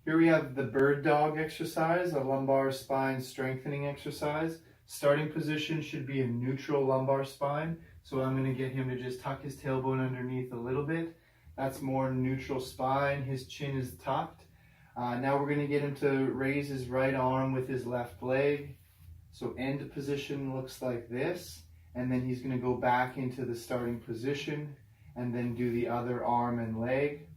Here we have the bird dog exercise, a lumbar spine strengthening exercise. Starting position should be a neutral lumbar spine. So I'm going to get him to just tuck his tailbone underneath a little bit. That's more neutral spine. His chin is tucked. Now we're going to get him to raise his right arm with his left leg. So end position looks like this. And then he's going to go back into the starting position and then do the other arm and leg.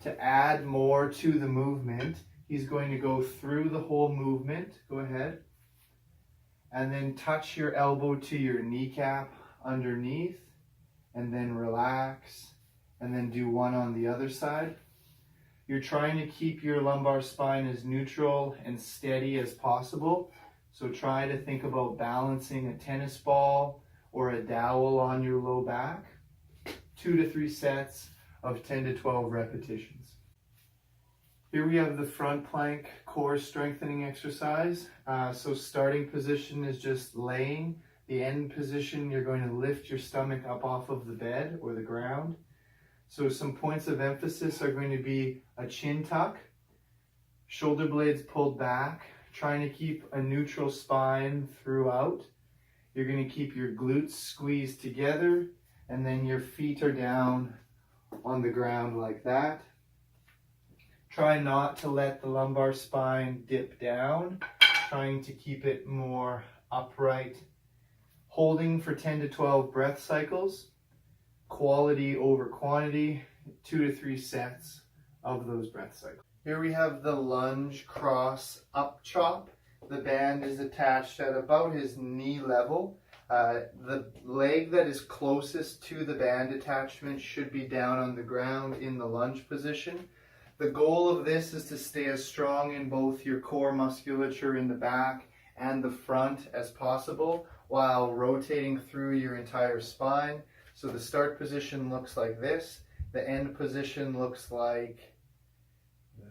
To add more to the movement, he's going to go through the whole movement. Go ahead. And then touch your elbow to your kneecap underneath. And then relax. And then do one on the other side. You're trying to keep your lumbar spine as neutral and steady as possible. So try to think about balancing a tennis ball or a dowel on your low back. 2 to 3 sets of 10 to 12 repetitions. Here we have the front plank core strengthening exercise. So starting position is just laying. The end position, you're going to lift your stomach up off of the bed or the ground. So some points of emphasis are going to be a chin tuck, shoulder blades pulled back, trying to keep a neutral spine throughout. You're going to keep your glutes squeezed together, and then your feet are down on the ground like that. Try not to let the lumbar spine dip down, trying to keep it more upright. Holding for 10 to 12 breath cycles. Quality over quantity, 2 to 3 sets of those breath cycles. Here we have the lunge cross up chop. The band is attached at about his knee level. The leg that is closest to the band attachment should be down on the ground in the lunge position. The goal of this is to stay as strong in both your core musculature in the back and the front as possible while rotating through your entire spine. So the start position looks like this. The end position looks like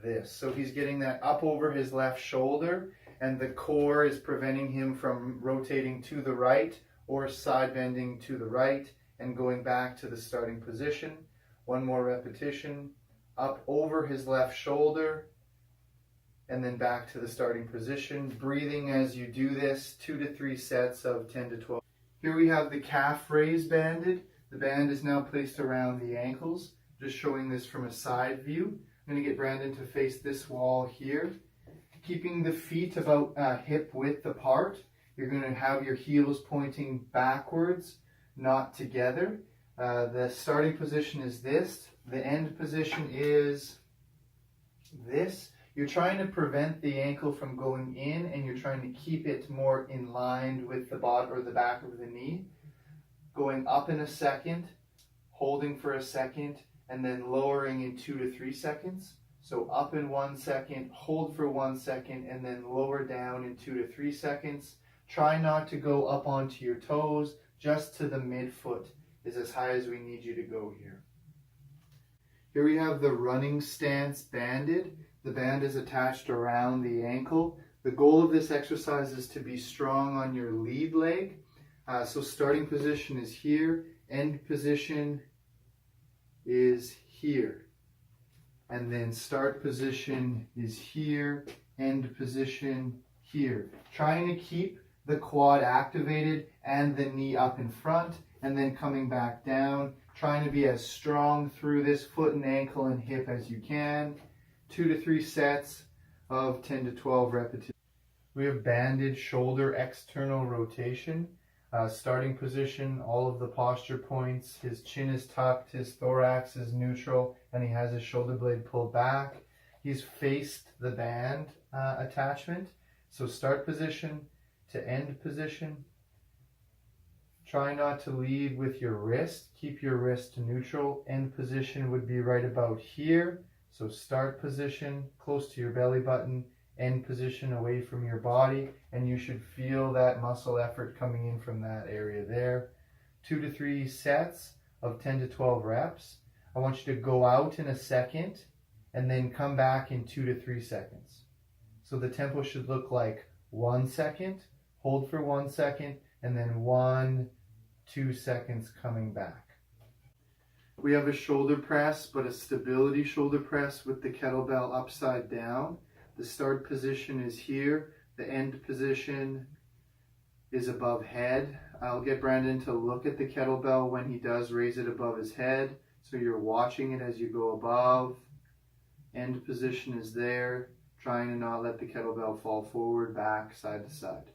this. So he's getting that up over his left shoulder, and the core is preventing him from rotating to the right or side bending to the right and going back to the starting position. One more repetition. Up over his left shoulder and then back to the starting position. Breathing as you do this, 2 to 3 sets of 10 to 12. Here we have the calf raise banded. The band is now placed around the ankles. Just showing this from a side view. I'm going to get Brandon to face this wall here. Keeping the feet about hip width apart. You're going to have your heels pointing backwards, not together. The starting position is this. The end position is this. You're trying to prevent the ankle from going in, and you're trying to keep it more in line with the bottom or the back of the knee. Going up in a second, holding for a second, and then lowering in 2 to 3 seconds. So up in 1 second, hold for 1 second, and then lower down in 2 to 3 seconds. Try not to go up onto your toes, just to the midfoot is as high as we need you to go here. Here we have the running stance banded. The band is attached around the ankle. The goal of this exercise is to be strong on your lead leg. So starting position is here, end position is here. And then start position is here, end position here. Trying to keep the quad activated and the knee up in front, and then coming back down. Trying to be as strong through this foot and ankle and hip as you can. 2 to 3 sets of 10 to 12 repetitions. We have banded shoulder external rotation. Starting position, all of the posture points. His chin is tucked, his thorax is neutral, and he has his shoulder blade pulled back. He's faced the band attachment. So start position to end position. Try not to lead with your wrist. Keep your wrist neutral. End position would be right about here. So start position close to your belly button, end position away from your body, and you should feel that muscle effort coming in from that area there. 2 to 3 sets of 10 to 12 reps. I want you to go out in a second and then come back in 2 to 3 seconds. So the tempo should look like 1 second, hold for 1 second, and then 1, 2 seconds coming back. We have a shoulder press, but a stability shoulder press with the kettlebell upside down. The start position is here. The end position is above head. I'll get Brandon to look at the kettlebell when he does raise it above his head. So you're watching it as you go above. End position is there. Trying to not let the kettlebell fall forward, back, side to side.